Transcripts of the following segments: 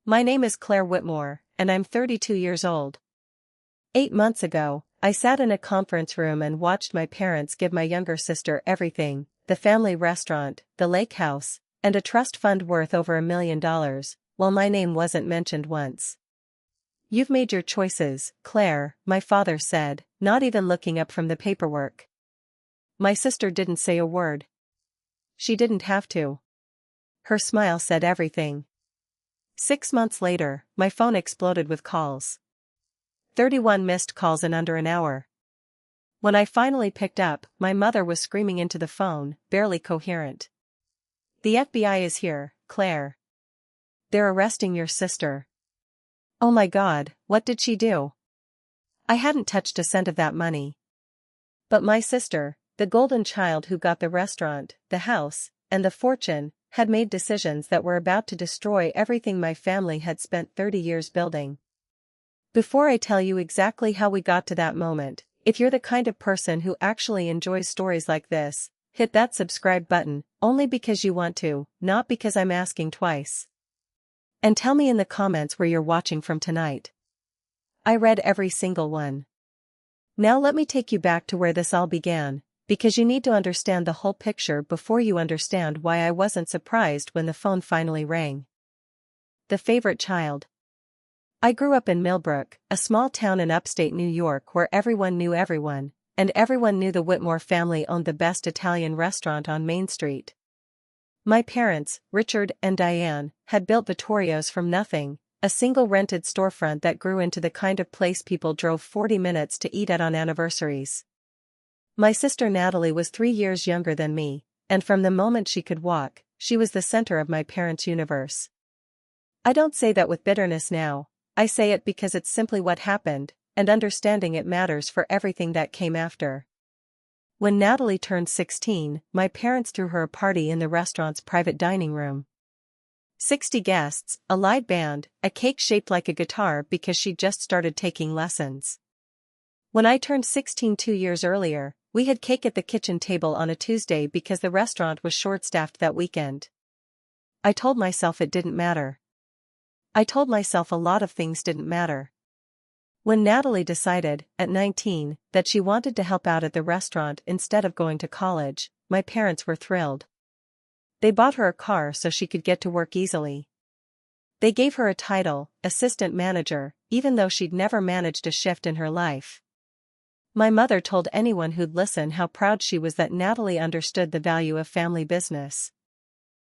My name is Claire Whitmore, and I'm 32 years old. 8 months ago, I sat in a conference room and watched my parents give my younger sister everything: the family restaurant, the lake house, and a trust fund worth over $1 million, while my name wasn't mentioned once. "You've made your choices, Claire," my father said, not even looking up from the paperwork. My sister didn't say a word. She didn't have to. Her smile said everything. 6 months later, my phone exploded with calls. 31 missed calls in under an hour. When I finally picked up, my mother was screaming into the phone, barely coherent. "The FBI is here, Claire. They're arresting your sister." Oh my God, what did she do? I hadn't touched a cent of that money. But my sister, the golden child who got the restaurant, the house, and the fortune, had made decisions that were about to destroy everything my family had spent 30 years building. Before I tell you exactly how we got to that moment, if you're the kind of person who actually enjoys stories like this, hit that subscribe button, only because you want to, not because I'm asking twice. And tell me in the comments where you're watching from tonight. I read every single one. Now let me take you back to where this all began, because you need to understand the whole picture before you understand why I wasn't surprised when the phone finally rang. The favorite child. I grew up in Millbrook, a small town in upstate New York where everyone knew everyone, and everyone knew the Whitmore family owned the best Italian restaurant on Main Street. My parents, Richard and Diane, had built Vittorio's from nothing, a single rented storefront that grew into the kind of place people drove 40 minutes to eat at on anniversaries. My sister Natalie was 3 years younger than me, and from the moment she could walk, she was the center of my parents' universe. I don't say that with bitterness now. I say it because it's simply what happened, and understanding it matters for everything that came after. When Natalie turned 16, my parents threw her a party in the restaurant's private dining room. 60 guests, a live band, a cake shaped like a guitar because she'd just started taking lessons. When I turned 16 2 years earlier, we had cake at the kitchen table on a Tuesday because the restaurant was short-staffed that weekend. I told myself it didn't matter. I told myself a lot of things didn't matter. When Natalie decided, at 19, that she wanted to help out at the restaurant instead of going to college, my parents were thrilled. They bought her a car so she could get to work easily. They gave her a title, assistant manager, even though she'd never managed a shift in her life. My mother told anyone who'd listen how proud she was that Natalie understood the value of family business.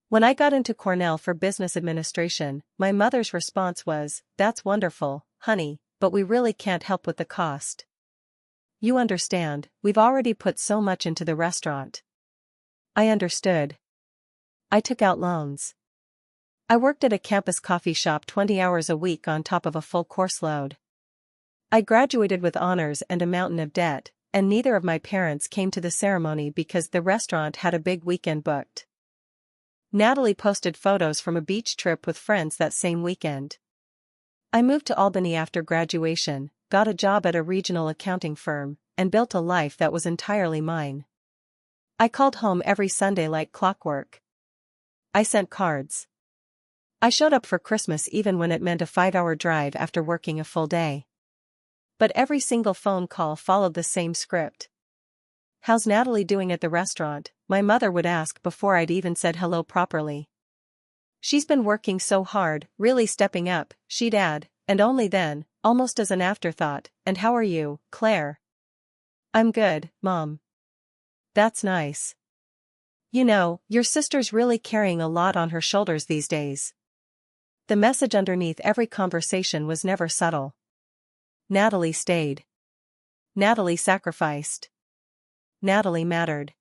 When I got into Cornell for business administration, my mother's response was, "That's wonderful, honey, but we really can't help with the cost. You understand, we've already put so much into the restaurant." I understood. I took out loans. I worked at a campus coffee shop 20 hours a week on top of a full course load. I graduated with honors and a mountain of debt, and neither of my parents came to the ceremony because the restaurant had a big weekend booked. Natalie posted photos from a beach trip with friends that same weekend. I moved to Albany after graduation, got a job at a regional accounting firm, and built a life that was entirely mine. I called home every Sunday like clockwork. I sent cards. I showed up for Christmas even when it meant a 5-hour drive after working a full day. But every single phone call followed the same script. "How's Natalie doing at the restaurant?" my mother would ask before I'd even said hello properly. "She's been working so hard, really stepping up," she'd add, and only then, almost as an afterthought, "And how are you, Claire?" "I'm good, Mom." "That's nice. You know, your sister's really carrying a lot on her shoulders these days." The message underneath every conversation was never subtle. Natalie stayed. Natalie sacrificed. Natalie mattered.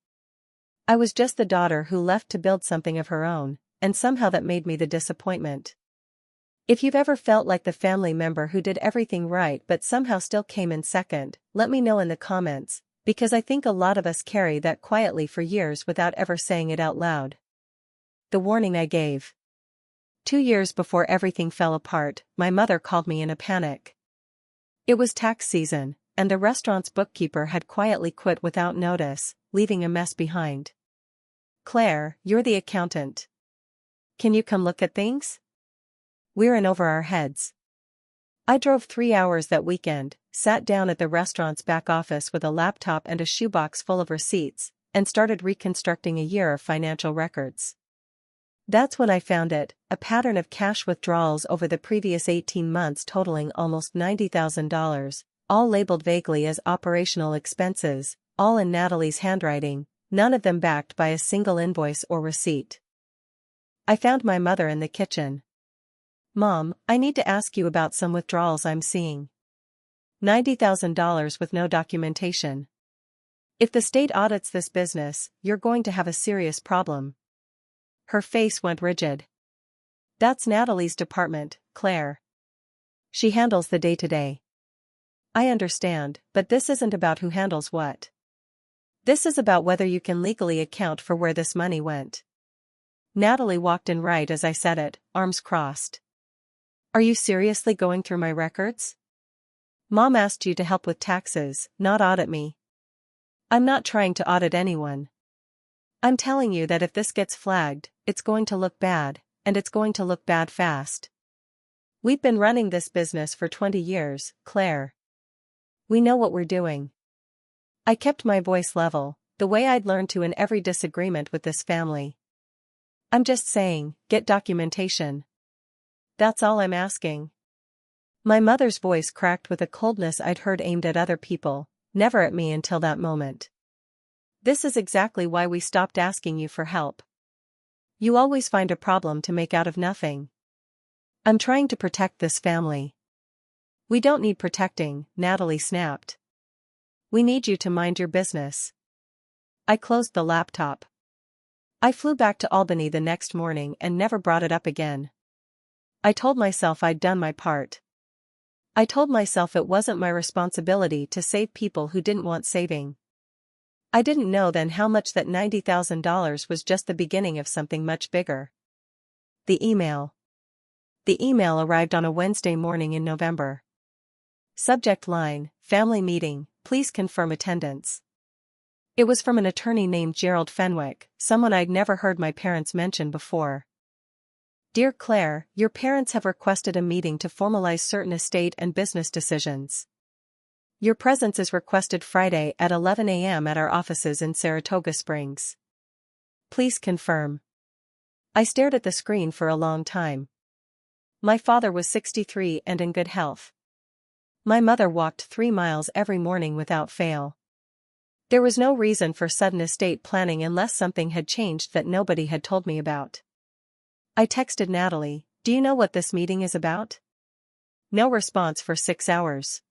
I was just the daughter who left to build something of her own, and somehow that made me the disappointment. If you've ever felt like the family member who did everything right but somehow still came in second, let me know in the comments, because I think a lot of us carry that quietly for years without ever saying it out loud. The warning I gave. 2 years before everything fell apart, my mother called me in a panic. It was tax season, and the restaurant's bookkeeper had quietly quit without notice, leaving a mess behind. "Claire, you're the accountant. Can you come look at things?" We're in over our heads. I drove 3 hours that weekend, sat down at the restaurant's back office with a laptop and a shoebox full of receipts, and started reconstructing a year of financial records. That's when I found it, a pattern of cash withdrawals over the previous 18 months totaling almost $90,000, all labeled vaguely as operational expenses, all in Natalie's handwriting, none of them backed by a single invoice or receipt. I found my mother in the kitchen. "Mom, I need to ask you about some withdrawals I'm seeing. $90,000 with no documentation. If the state audits this business, you're going to have a serious problem." Her face went rigid. "That's Natalie's department, Claire. She handles the day-to-day." "I understand, but this isn't about who handles what. This is about whether you can legally account for where this money went." Natalie walked in right as I said it, arms crossed. "Are you seriously going through my records? Mom asked you to help with taxes, not audit me." "I'm not trying to audit anyone. I'm telling you that if this gets flagged, it's going to look bad, and it's going to look bad fast. We've been running this business for 20 years, Claire. We know what we're doing." I kept my voice level, the way I'd learned to in every disagreement with this family. "I'm just saying, get documentation. That's all I'm asking." My mother's voice cracked with a coldness I'd heard aimed at other people, never at me until that moment. "This is exactly why we stopped asking you for help. You always find a problem to make out of nothing. I'm trying to protect this family." "We don't need protecting," Natalie snapped. "We need you to mind your business." I closed the laptop. I flew back to Albany the next morning and never brought it up again. I told myself I'd done my part. I told myself it wasn't my responsibility to save people who didn't want saving. I didn't know then how much that $90,000 was just the beginning of something much bigger. The email. The email arrived on a Wednesday morning in November. Subject line, "Family meeting, please confirm attendance." It was from an attorney named Gerald Fenwick, someone I'd never heard my parents mention before. "Dear Claire, your parents have requested a meeting to formalize certain estate and business decisions. Your presence is requested Friday at 11 a.m. at our offices in Saratoga Springs. Please confirm." I stared at the screen for a long time. My father was 63 and in good health. My mother walked 3 miles every morning without fail. There was no reason for sudden estate planning unless something had changed that nobody had told me about. I texted Natalie, "Do you know what this meeting is about?" No response for 6 hours.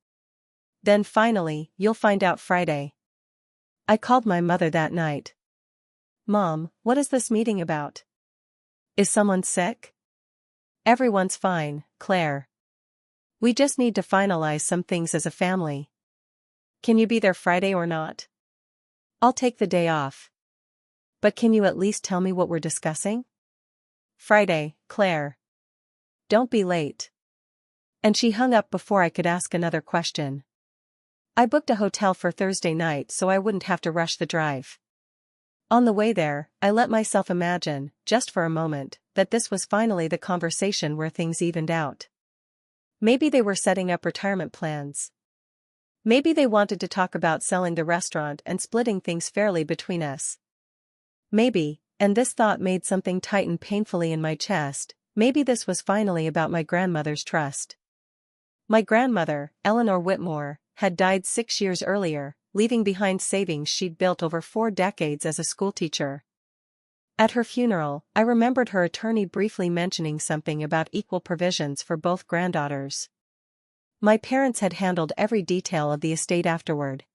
Then finally, "You'll find out Friday." I called my mother that night. "Mom, what is this meeting about? Is someone sick?" "Everyone's fine, Claire. We just need to finalize some things as a family. Can you be there Friday or not?" "I'll take the day off. But can you at least tell me what we're discussing?" "Friday, Claire. Don't be late." And she hung up before I could ask another question. I booked a hotel for Thursday night so I wouldn't have to rush the drive. On the way there, I let myself imagine, just for a moment, that this was finally the conversation where things evened out. Maybe they were setting up retirement plans. Maybe they wanted to talk about selling the restaurant and splitting things fairly between us. Maybe, and this thought made something tighten painfully in my chest, maybe this was finally about my grandmother's trust. My grandmother, Eleanor Whitmore, had died 6 years earlier, leaving behind savings she'd built over 4 decades as a schoolteacher. At her funeral, I remembered her attorney briefly mentioning something about equal provisions for both granddaughters. My parents had handled every detail of the estate afterward.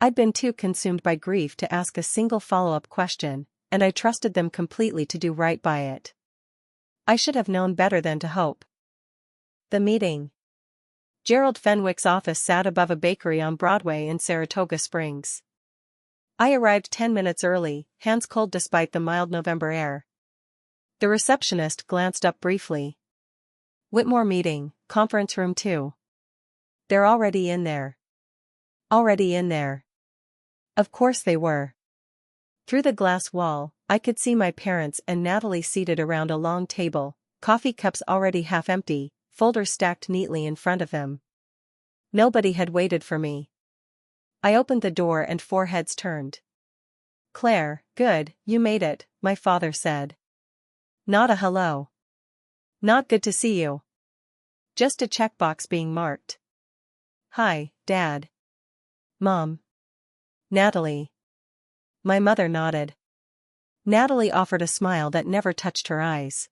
I'd been too consumed by grief to ask a single follow-up question, and I trusted them completely to do right by it. I should have known better than to hope. The meeting. Gerald Fenwick's office sat above a bakery on Broadway in Saratoga Springs. I arrived 10 minutes early, hands cold despite the mild November air. The receptionist glanced up briefly. "Whitmore meeting, conference room 2. They're already in there." Already in there. Of course they were. Through the glass wall, I could see my parents and Natalie seated around a long table, coffee cups already half empty, folders stacked neatly in front of him. Nobody had waited for me. I opened the door and 4 heads turned. "Claire, good, you made it," my father said. Not a hello. "Not good to see you." Just a checkbox being marked. "Hi, Dad." "Mom." "Natalie." My mother nodded. Natalie offered a smile that never touched her eyes.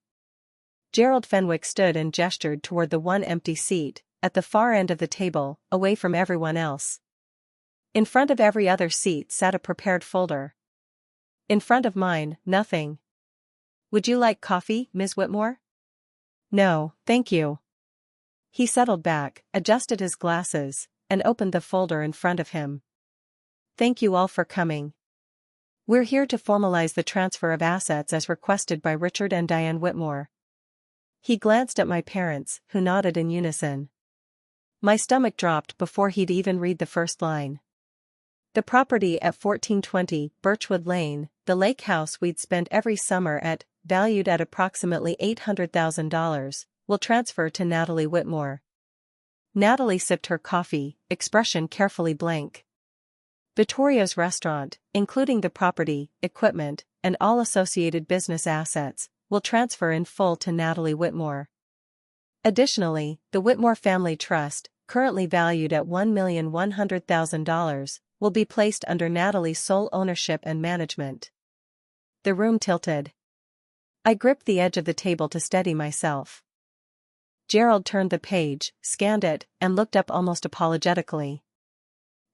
Gerald Fenwick stood and gestured toward the one empty seat, at the far end of the table, away from everyone else. In front of every other seat sat a prepared folder. In front of mine, nothing. "Would you like coffee, Ms. Whitmore?" "No, thank you." He settled back, adjusted his glasses, and opened the folder in front of him. "Thank you all for coming. We're here to formalize the transfer of assets as requested by Richard and Diane Whitmore." He glanced at my parents, who nodded in unison. My stomach dropped before he'd even read the first line. The property at 1420 Birchwood Lane, the lake house we'd spent every summer at, valued at approximately $800,000, will transfer to Natalie Whitmore. Natalie sipped her coffee, expression carefully blank. Vittorio's restaurant, including the property, equipment, and all associated business assets, will transfer in full to Natalie Whitmore. Additionally, the Whitmore Family Trust, currently valued at $1,100,000, will be placed under Natalie's sole ownership and management. The room tilted. I gripped the edge of the table to steady myself. Gerald turned the page, scanned it, and looked up almost apologetically.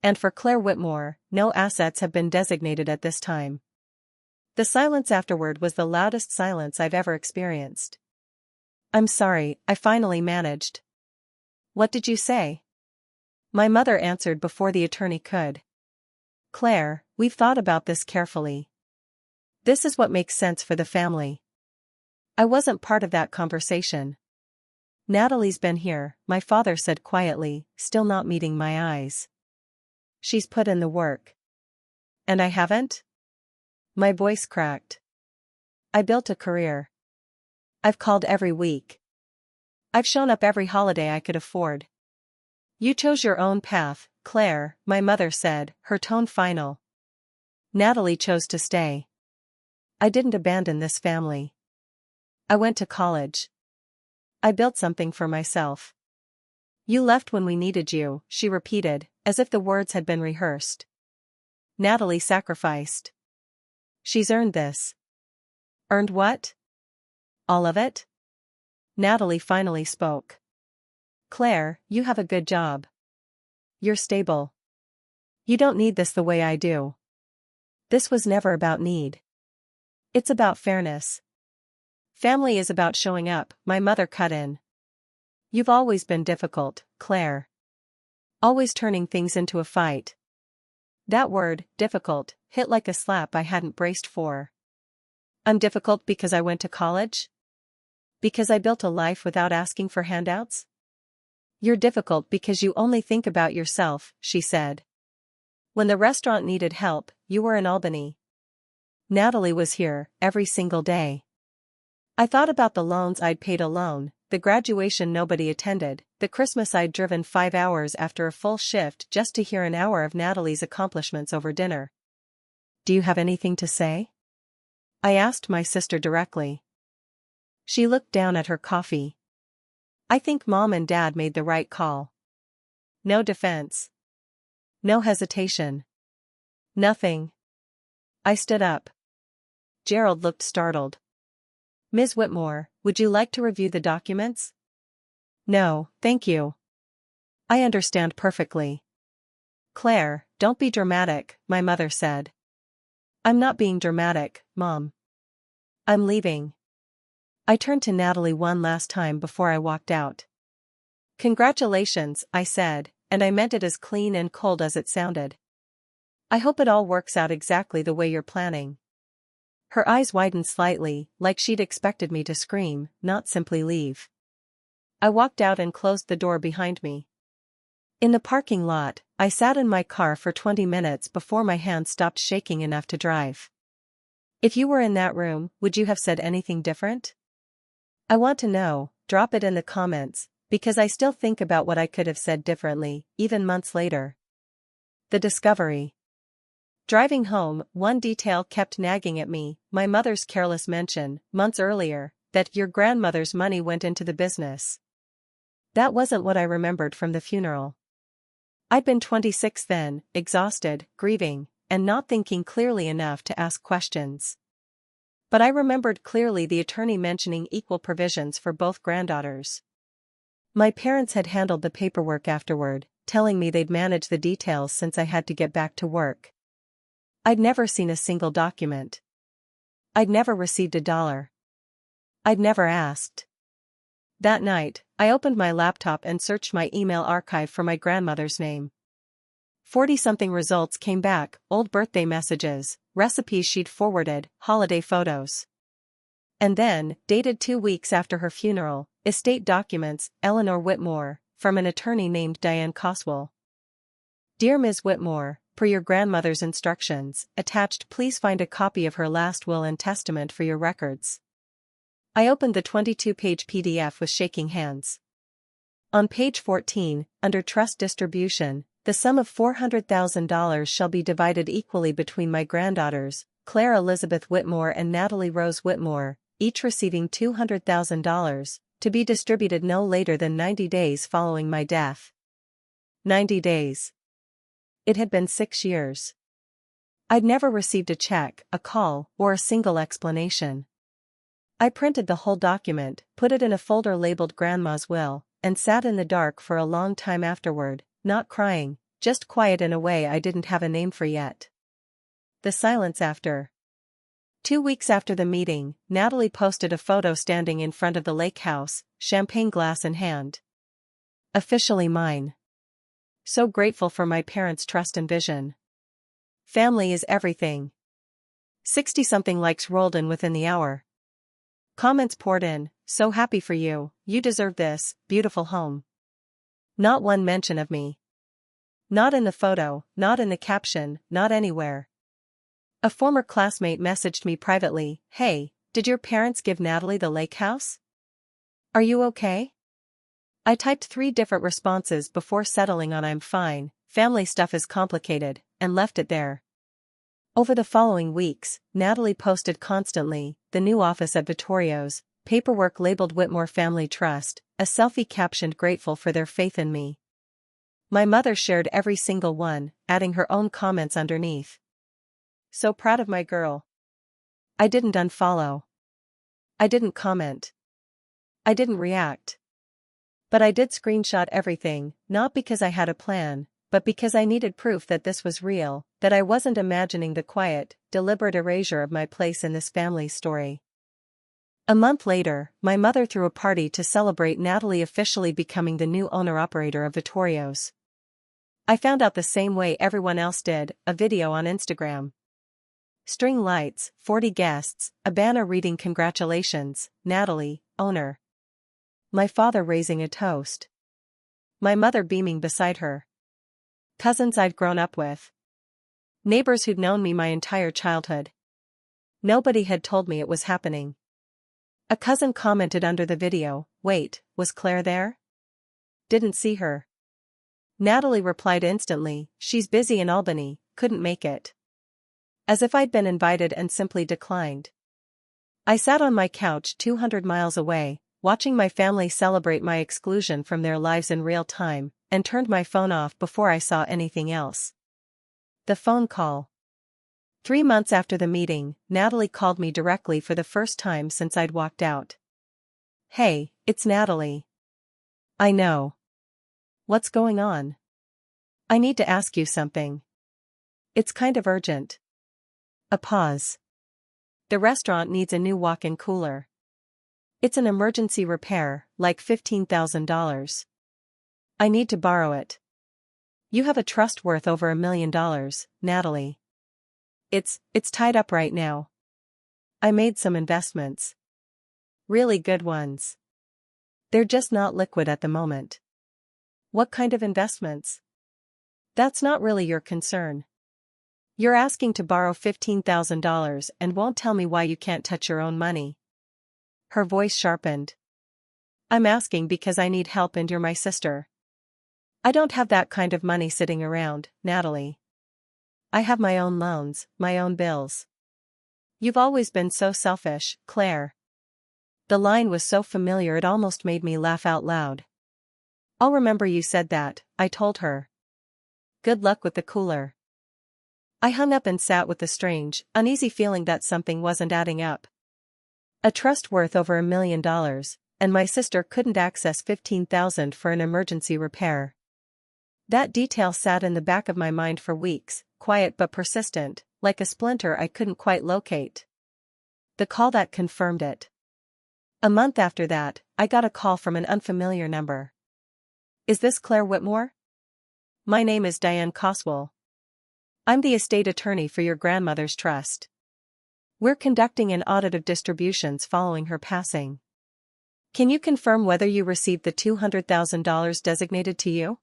"And for Claire Whitmore, no assets have been designated at this time." The silence afterward was the loudest silence I've ever experienced. "I'm sorry," I finally managed. "What did you say?" My mother answered before the attorney could. "Claire, we've thought about this carefully. This is what makes sense for the family." I wasn't part of that conversation. "Natalie's been here," my father said quietly, still not meeting my eyes. "She's put in the work." "And I haven't?" My voice cracked. "I built a career. I've called every week. I've shown up every holiday I could afford." "You chose your own path, Claire," my mother said, her tone final. "Natalie chose to stay. I didn't abandon this family. I went to college. I built something for myself." "You left when we needed you," she repeated, as if the words had been rehearsed. "Natalie sacrificed. She's earned this." "Earned what?" "All of it?" Natalie finally spoke. "Claire, you have a good job. You're stable. You don't need this the way I do." "This was never about need. It's about fairness." "Family is about showing up," my mother cut in. "You've always been difficult, Claire. Always turning things into a fight." That word, difficult, hit like a slap I hadn't braced for. "I'm difficult because I went to college? Because I built a life without asking for handouts?" "You're difficult because you only think about yourself," she said. "When the restaurant needed help, you were in Albany. Natalie was here, every single day. I thought about the loans I'd paid alone, the graduation nobody attended, the Christmas I'd driven 5 hours after a full shift just to hear an hour of Natalie's accomplishments over dinner." "Do you have anything to say?" I asked my sister directly. She looked down at her coffee. "I think Mom and Dad made the right call. No defense. No hesitation. Nothing." I stood up. Gerald looked startled. "Ms. Whitmore, would you like to review the documents?" "No, thank you. I understand perfectly." "Claire, don't be dramatic," my mother said. "I'm not being dramatic, Mom. I'm leaving." I turned to Natalie one last time before I walked out. "Congratulations," I said, and I meant it as clean and cold as it sounded. "I hope it all works out exactly the way you're planning." Her eyes widened slightly, like she'd expected me to scream, not simply leave. I walked out and closed the door behind me. In the parking lot, I sat in my car for 20 minutes before my hands stopped shaking enough to drive. "If you were in that room, would you have said anything different?" I want to know, drop it in the comments, because I still think about what I could have said differently, even months later. The discovery. Driving home, one detail kept nagging at me, my mother's careless mention, months earlier, that your grandmother's money went into the business. That wasn't what I remembered from the funeral. I'd been 26 then, exhausted, grieving, and not thinking clearly enough to ask questions. But I remembered clearly the attorney mentioning equal provisions for both granddaughters. My parents had handled the paperwork afterward, telling me they'd manage the details since I had to get back to work. I'd never seen a single document. I'd never received $1. I'd never asked. That night, I opened my laptop and searched my email archive for my grandmother's name. 40-something results came back, old birthday messages, recipes she'd forwarded, holiday photos. And then, dated 2 weeks after her funeral, estate documents, Eleanor Whitmore, from an attorney named Diane Coswell. Dear Ms. Whitmore, per your grandmother's instructions, attached please find a copy of her last will and testament for your records. I opened the 22-page PDF with shaking hands. On page 14, under trust distribution, the sum of $400,000 shall be divided equally between my granddaughters, Claire Elizabeth Whitmore and Natalie Rose Whitmore, each receiving $200,000, to be distributed no later than 90 days following my death. 90 days. It had been 6 years. I'd never received a check, a call, or a single explanation. I printed the whole document, put it in a folder labeled Grandma's Will, and sat in the dark for a long time afterward, not crying, just quiet in a way I didn't have a name for yet. The silence after. 2 weeks after the meeting, Natalie posted a photo standing in front of the lake house, champagne glass in hand. Officially mine. So grateful for my parents' trust and vision. Family is everything. 60-something likes rolled in within the hour. Comments poured in, so happy for you, you deserve this, beautiful home. Not one mention of me. Not in the photo, not in the caption, not anywhere. A former classmate messaged me privately, hey, did your parents give Natalie the lake house? Are you okay? I typed 3 different responses before settling on I'm fine, family stuff is complicated, and left it there. Over the following weeks, Natalie posted constantly, the new office at Vittorio's, paperwork labeled Whitmore Family Trust, a selfie captioned grateful for their faith in me. My mother shared every single one, adding her own comments underneath. So proud of my girl. I didn't unfollow. I didn't comment. I didn't react. But I did screenshot everything, not because I had a plan, but because I needed proof that this was real, that I wasn't imagining the quiet, deliberate erasure of my place in this family's story. A month later, my mother threw a party to celebrate Natalie officially becoming the new owner-operator of Vittorio's. I found out the same way everyone else did, a video on Instagram. String lights, 40 guests, a banner reading congratulations, Natalie, owner. My father raising a toast. My mother beaming beside her. Cousins I'd grown up with. Neighbors who'd known me my entire childhood. Nobody had told me it was happening. A cousin commented under the video, wait, was Claire there? Didn't see her. Natalie replied instantly, she's busy in Albany, couldn't make it. As if I'd been invited and simply declined. I sat on my couch 200 miles away, watching my family celebrate my exclusion from their lives in real time, and turned my phone off before I saw anything else. The phone call. 3 months after the meeting, Natalie called me directly for the first time since I'd walked out. Hey, it's Natalie. I know. What's going on? I need to ask you something. It's kind of urgent. A pause. The restaurant needs a new walk-in cooler. It's an emergency repair, like $15,000. I need to borrow it. You have a trust worth over $1 million, Natalie. It's tied up right now. I made some investments. Really good ones. They're just not liquid at the moment. What kind of investments? That's not really your concern. You're asking to borrow $15,000 and won't tell me why you can't touch your own money. Her voice sharpened. I'm asking because I need help and you're my sister. I don't have that kind of money sitting around, Natalie. I have my own loans, my own bills. You've always been so selfish, Claire. The line was so familiar it almost made me laugh out loud. I'll remember you said that, I told her. Good luck with the cooler. I hung up and sat with the strange, uneasy feeling that something wasn't adding up. A trust worth over $1 million, and my sister couldn't access $15,000 for an emergency repair. That detail sat in the back of my mind for weeks, quiet but persistent, like a splinter I couldn't quite locate. The call that confirmed it. A month after that, I got a call from an unfamiliar number. Is this Claire Whitmore? My name is Diane Coswell. I'm the estate attorney for your grandmother's trust. We're conducting an audit of distributions following her passing. Can you confirm whether you received the $200,000 designated to you?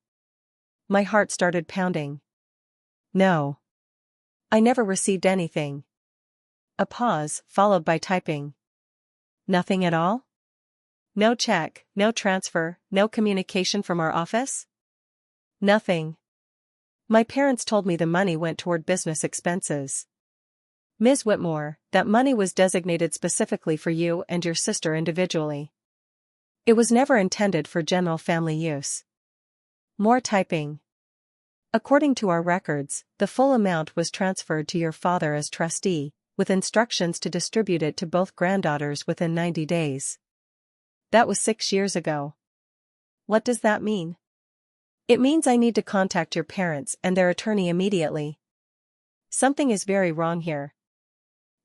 My heart started pounding. No. I never received anything. A pause, followed by typing. Nothing at all? No check, no transfer, no communication from our office? Nothing. My parents told me the money went toward business expenses. Ms. Whitmore, that money was designated specifically for you and your sister individually. It was never intended for general family use. More typing. According to our records, the full amount was transferred to your father as trustee, with instructions to distribute it to both granddaughters within 90 days. That was 6 years ago. What does that mean? It means I need to contact your parents and their attorney immediately. Something is very wrong here.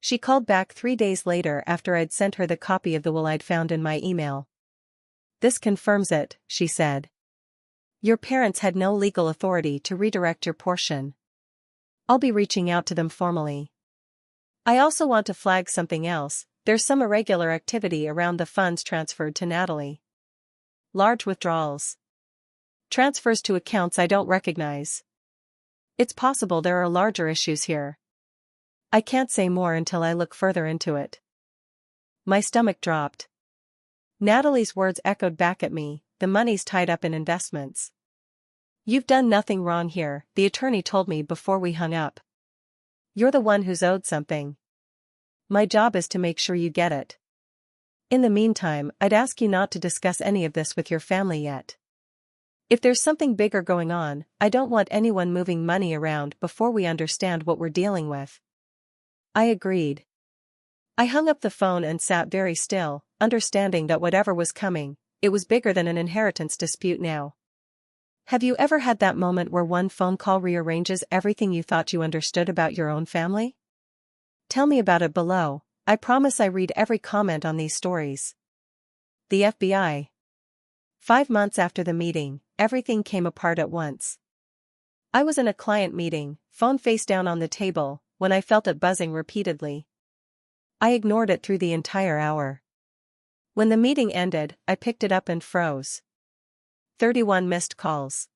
She called back 3 days later after I'd sent her the copy of the will I'd found in my email. This confirms it, she said. Your parents had no legal authority to redirect your portion. I'll be reaching out to them formally. I also want to flag something else. There's some irregular activity around the funds transferred to Natalie. Large withdrawals. Transfers to accounts I don't recognize. It's possible there are larger issues here. I can't say more until I look further into it. My stomach dropped. Natalie's words echoed back at me, the money's tied up in investments. You've done nothing wrong here, the attorney told me before we hung up. You're the one who's owed something. My job is to make sure you get it. In the meantime, I'd ask you not to discuss any of this with your family yet. If there's something bigger going on, I don't want anyone moving money around before we understand what we're dealing with. I agreed. I hung up the phone and sat very still, understanding that whatever was coming, it was bigger than an inheritance dispute now. Have you ever had that moment where one phone call rearranges everything you thought you understood about your own family? Tell me about it below. I promise I read every comment on these stories. The FBI. 5 months after the meeting, everything came apart at once. I was in a client meeting, phone face down on the table, when I felt it buzzing repeatedly. I ignored it through the entire hour. When the meeting ended, I picked it up and froze. 31 missed calls.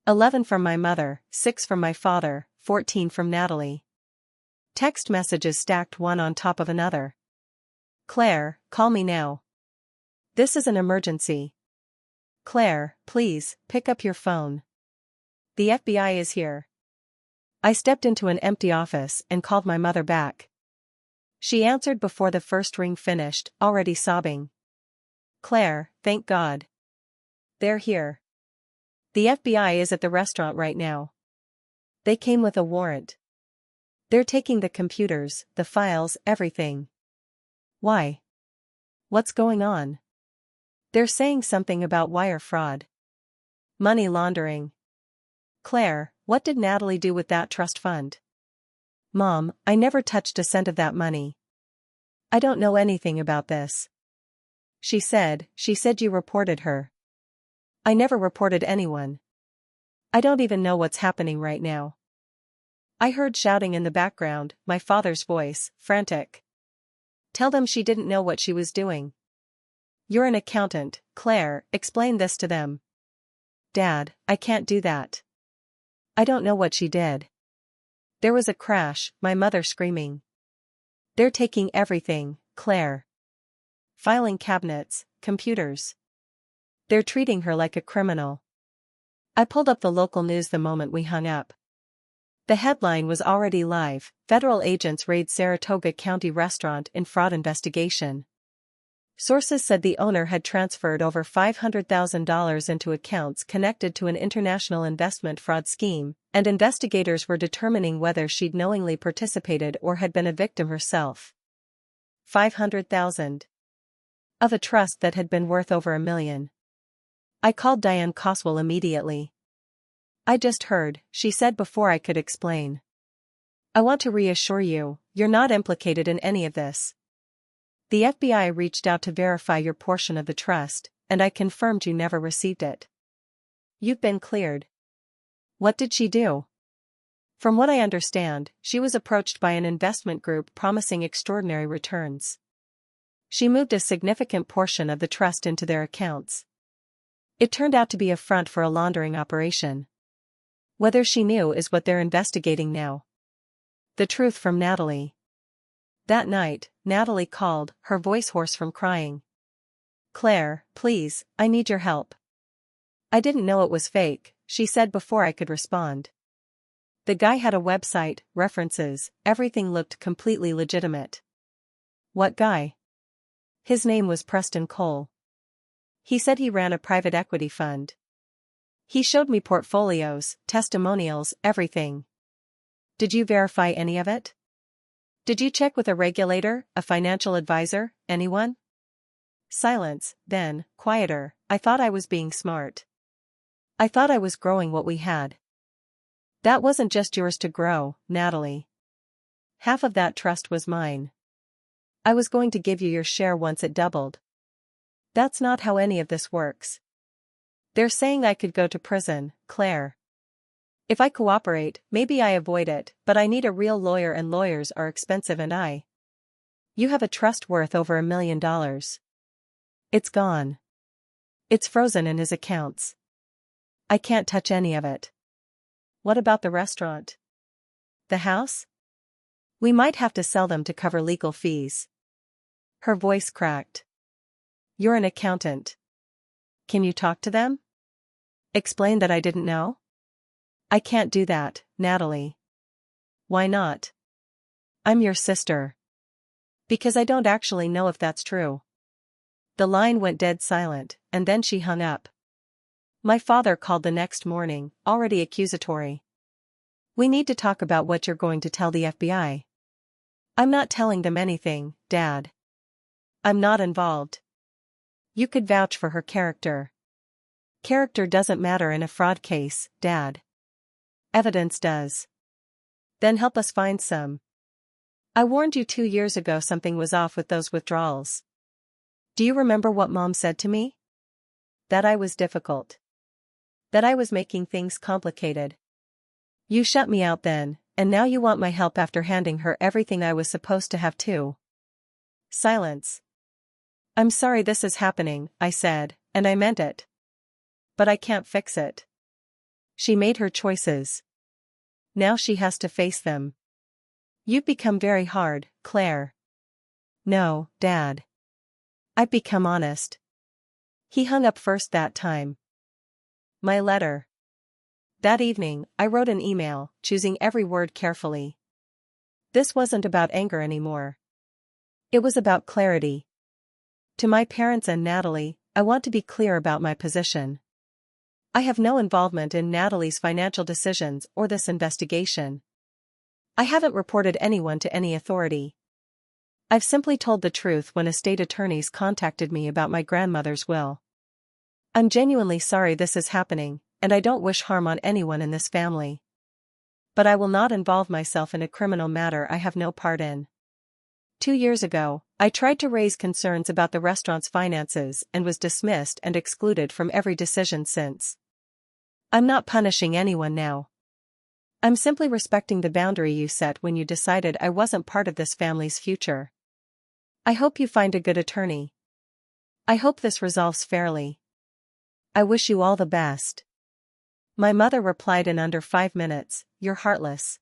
11 from my mother, 6 from my father, 14 from Natalie. Text messages stacked one on top of another. Claire, call me now. This is an emergency. Claire, please, pick up your phone. The FBI is here. I stepped into an empty office and called my mother back. She answered before the first ring finished, already sobbing. Claire, thank God. They're here. The FBI is at the restaurant right now. They came with a warrant. They're taking the computers, the files, everything. Why? What's going on? They're saying something about wire fraud. Money laundering. Claire, what did Natalie do with that trust fund? Mom, I never touched a cent of that money. I don't know anything about this. She said you reported her. I never reported anyone. I don't even know what's happening right now. I heard shouting in the background, my father's voice, frantic. Tell them she didn't know what she was doing. You're an accountant, Claire, explain this to them. Dad, I can't do that. I don't know what she did. There was a crash, my mother screaming. They're taking everything, Claire. Filing cabinets, computers. They're treating her like a criminal. I pulled up the local news the moment we hung up. The headline was already live: federal agents raid Saratoga County restaurant in fraud investigation. Sources said the owner had transferred over $500,000 into accounts connected to an international investment fraud scheme, and investigators were determining whether she'd knowingly participated or had been a victim herself. $500,000. Of a trust that had been worth over $1 million. I called Diane Coswell immediately. "I just heard," she said before I could explain. "I want to reassure you, you're not implicated in any of this. The FBI reached out to verify your portion of the trust, and I confirmed you never received it. You've been cleared." What did she do? From what I understand, she was approached by an investment group promising extraordinary returns. She moved a significant portion of the trust into their accounts. It turned out to be a front for a laundering operation. Whether she knew is what they're investigating now. The truth from Natalie. That night, Natalie called, her voice hoarse from crying. "Claire, please, I need your help." "I didn't know it was fake," she said before I could respond. The guy had a website, references, everything looked completely legitimate. "What guy?" "His name was Preston Cole. He said he ran a private equity fund. He showed me portfolios, testimonials, everything." "Did you verify any of it? Did you check with a regulator, a financial advisor, anyone?" Silence, then, quieter. I thought I was being smart. I thought I was growing what we had. "That wasn't just yours to grow, Natalie. Half of that trust was mine. I was going to give you your share once it doubled." "That's not how any of this works. They're saying I could go to prison, Claire. If I cooperate, maybe I avoid it, but I need a real lawyer and lawyers are expensive and You have a trust worth over $1 million. It's gone. It's frozen in his accounts. I can't touch any of it." "What about the restaurant? The house? We might have to sell them to cover legal fees." Her voice cracked. "You're an accountant. Can you talk to them? Explain that I didn't know?" "I can't do that, Natalie." "Why not?" "I'm your sister." "Because I don't actually know if that's true." The line went dead silent, and then she hung up. My father called the next morning, already accusatory. "We need to talk about what you're going to tell the FBI." "I'm not telling them anything, Dad. I'm not involved." "You could vouch for her character." "Character doesn't matter in a fraud case, Dad. Evidence does." "Then help us find some. I warned you 2 years ago something was off with those withdrawals. Do you remember what Mom said to me? That I was difficult. That I was making things complicated. You shut me out then, and now you want my help after handing her everything I was supposed to have too." Silence. "I'm sorry this is happening," I said, "and I meant it. But I can't fix it." She made her choices. Now she has to face them. "You've become very hard, Claire." "No, Dad. I've become honest." He hung up first that time. My letter. That evening, I wrote an email, choosing every word carefully. This wasn't about anger anymore. It was about clarity. To my parents and Natalie, I want to be clear about my position. I have no involvement in Natalie's financial decisions or this investigation. I haven't reported anyone to any authority. I've simply told the truth when estate attorneys contacted me about my grandmother's will. I'm genuinely sorry this is happening, and I don't wish harm on anyone in this family. But I will not involve myself in a criminal matter I have no part in. 2 years ago, I tried to raise concerns about the restaurant's finances and was dismissed and excluded from every decision since. I'm not punishing anyone now. I'm simply respecting the boundary you set when you decided I wasn't part of this family's future. I hope you find a good attorney. I hope this resolves fairly. I wish you all the best." My mother replied in under 5 minutes, "You're heartless."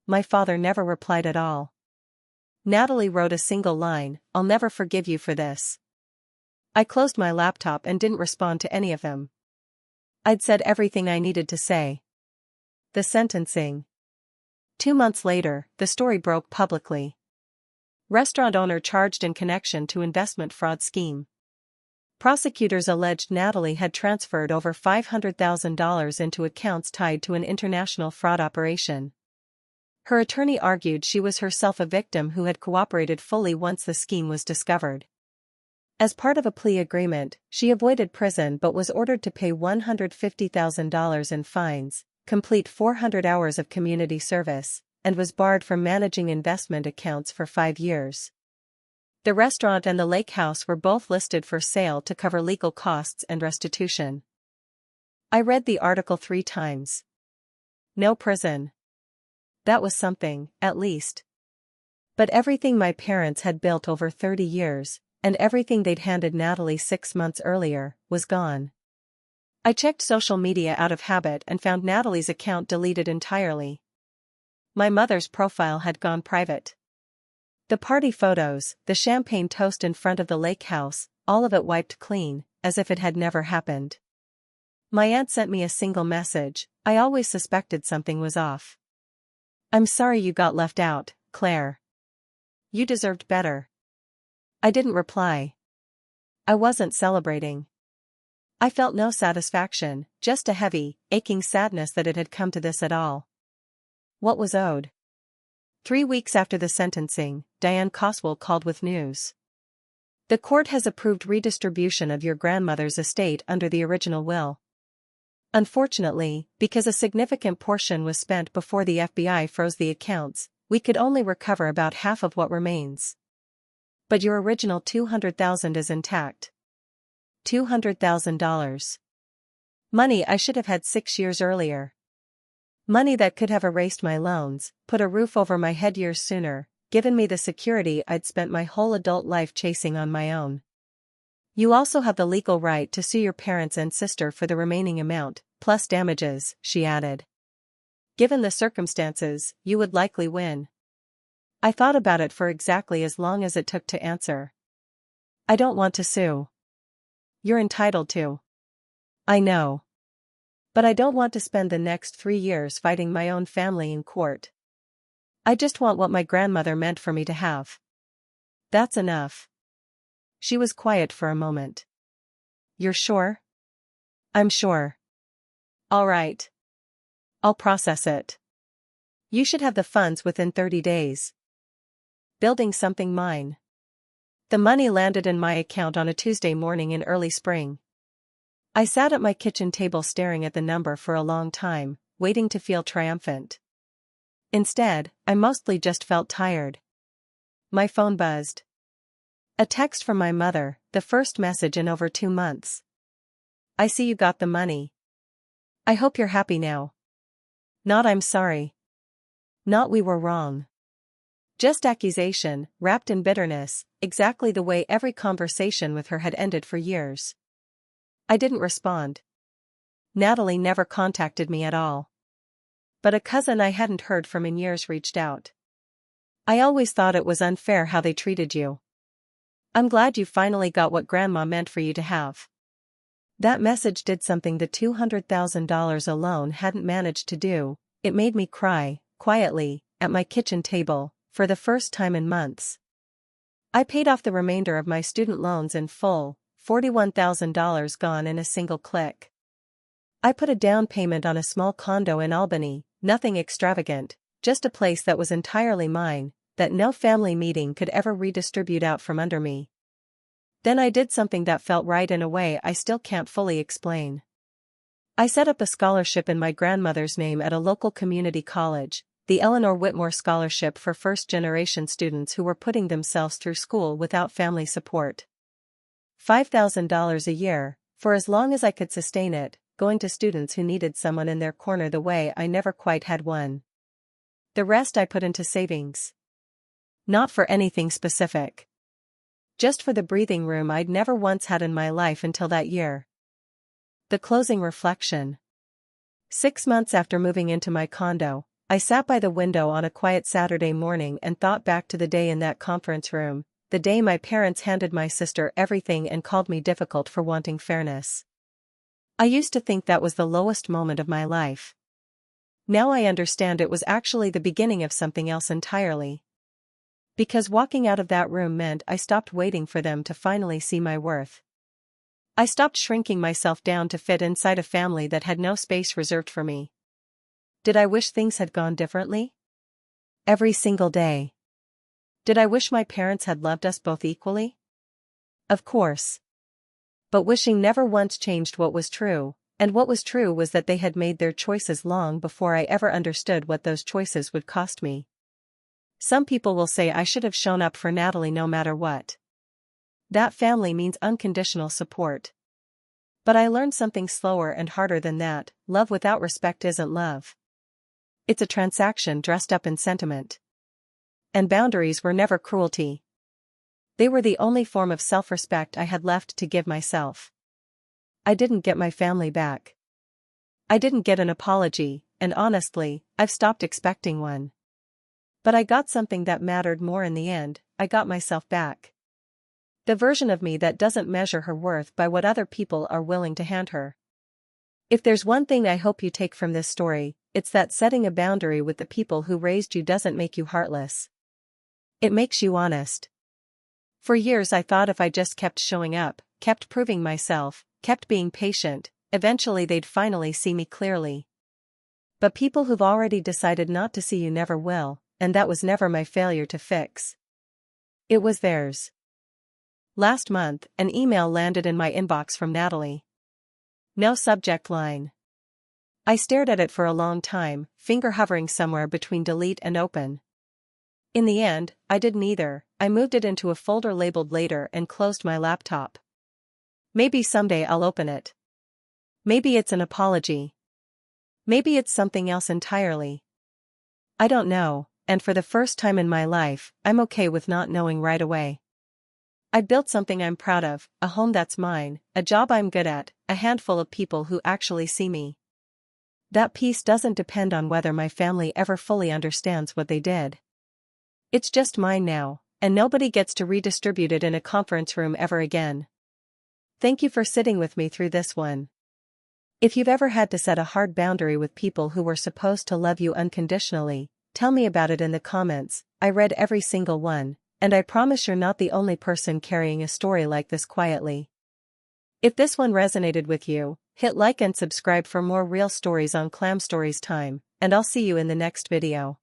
My father never replied at all. Natalie wrote a single line, "I'll never forgive you for this." I closed my laptop and didn't respond to any of them. I'd said everything I needed to say. The sentencing. 2 months later, the story broke publicly. Restaurant owner charged in connection to investment fraud scheme. Prosecutors alleged Natalie had transferred over $500,000 into accounts tied to an international fraud operation. Her attorney argued she was herself a victim who had cooperated fully once the scheme was discovered. As part of a plea agreement, she avoided prison but was ordered to pay $150,000 in fines, complete 400 hours of community service, and was barred from managing investment accounts for 5 years. The restaurant and the lake house were both listed for sale to cover legal costs and restitution. I read the article 3 times. No prison. That was something, at least. But everything my parents had built over 30 years, and everything they'd handed Natalie 6 months earlier, was gone. I checked social media out of habit and found Natalie's account deleted entirely. My mother's profile had gone private. The party photos, the champagne toast in front of the lake house, all of it wiped clean, as if it had never happened. My aunt sent me a single message. I always suspected something was off. I'm sorry you got left out, Claire. You deserved better. I didn't reply. I wasn't celebrating. I felt no satisfaction, just a heavy, aching sadness that it had come to this at all. What was owed? 3 weeks after the sentencing, Diane Coswell called with news. The court has approved redistribution of your grandmother's estate under the original will. Unfortunately, because a significant portion was spent before the FBI froze the accounts, we could only recover about half of what remains. But your original $200,000 is intact. $200,000. Money I should have had 6 years earlier. Money that could have erased my loans, put a roof over my head years sooner, given me the security I'd spent my whole adult life chasing on my own. You also have the legal right to sue your parents and sister for the remaining amount, plus damages, she added. Given the circumstances, you would likely win. I thought about it for exactly as long as it took to answer. I don't want to sue. You're entitled to. I know. But I don't want to spend the next 3 years fighting my own family in court. I just want what my grandmother meant for me to have. That's enough. She was quiet for a moment. You're sure? I'm sure. All right. I'll process it. You should have the funds within 30 days. Building something mine. The money landed in my account on a Tuesday morning in early spring. I sat at my kitchen table staring at the number for a long time, waiting to feel triumphant. Instead, I mostly just felt tired. My phone buzzed. A text from my mother, the first message in over 2 months. I see you got the money. I hope you're happy now. Not I'm sorry. Not we were wrong. Just accusation, wrapped in bitterness, exactly the way every conversation with her had ended for years. I didn't respond. Natalie never contacted me at all. But a cousin I hadn't heard from in years reached out. I always thought it was unfair how they treated you. I'm glad you finally got what Grandma meant for you to have. That message did something the $200,000 alone hadn't managed to do. It made me cry, quietly, at my kitchen table, for the first time in months. I paid off the remainder of my student loans in full, $41,000 gone in a single click. I put a down payment on a small condo in Albany, nothing extravagant, just a place that was entirely mine, that no family meeting could ever redistribute out from under me. Then I did something that felt right in a way I still can't fully explain. I set up a scholarship in my grandmother's name at a local community college, the Eleanor Whitmore Scholarship for first-generation students who were putting themselves through school without family support. $5,000 a year, for as long as I could sustain it, going to students who needed someone in their corner the way I never quite had one. The rest I put into savings. Not for anything specific. Just for the breathing room I'd never once had in my life until that year. The closing reflection. 6 months after moving into my condo, I sat by the window on a quiet Saturday morning and thought back to the day in that conference room, the day my parents handed my sister everything and called me difficult for wanting fairness. I used to think that was the lowest moment of my life. Now I understand it was actually the beginning of something else entirely. Because walking out of that room meant I stopped waiting for them to finally see my worth. I stopped shrinking myself down to fit inside a family that had no space reserved for me. Did I wish things had gone differently? Every single day. Did I wish my parents had loved us both equally? Of course. But wishing never once changed what was true, and what was true was that they had made their choices long before I ever understood what those choices would cost me. Some people will say I should have shown up for Natalie no matter what. That family means unconditional support. But I learned something slower and harder than that: love without respect isn't love. It's a transaction dressed up in sentiment. And boundaries were never cruelty. They were the only form of self-respect I had left to give myself. I didn't get my family back. I didn't get an apology, and honestly, I've stopped expecting one. But I got something that mattered more in the end: I got myself back. The version of me that doesn't measure her worth by what other people are willing to hand her. If there's one thing I hope you take from this story, it's that setting a boundary with the people who raised you doesn't make you heartless. It makes you honest. For years I thought if I just kept showing up, kept proving myself, kept being patient, eventually they'd finally see me clearly. But people who've already decided not to see you never will, and that was never my failure to fix. It was theirs. Last month, an email landed in my inbox from Natalie. No subject line. I stared at it for a long time, finger hovering somewhere between delete and open. In the end, I did neither. I moved it into a folder labeled later and closed my laptop. Maybe someday I'll open it. Maybe it's an apology. Maybe it's something else entirely. I don't know, and for the first time in my life, I'm okay with not knowing right away. I built something I'm proud of, a home that's mine, a job I'm good at, a handful of people who actually see me. That peace doesn't depend on whether my family ever fully understands what they did. It's just mine now, and nobody gets to redistribute it in a conference room ever again. Thank you for sitting with me through this one. If you've ever had to set a hard boundary with people who were supposed to love you unconditionally, tell me about it in the comments. I read every single one, and I promise you're not the only person carrying a story like this quietly. If this one resonated with you, hit like and subscribe for more real stories on Clam Stories Time, and I'll see you in the next video.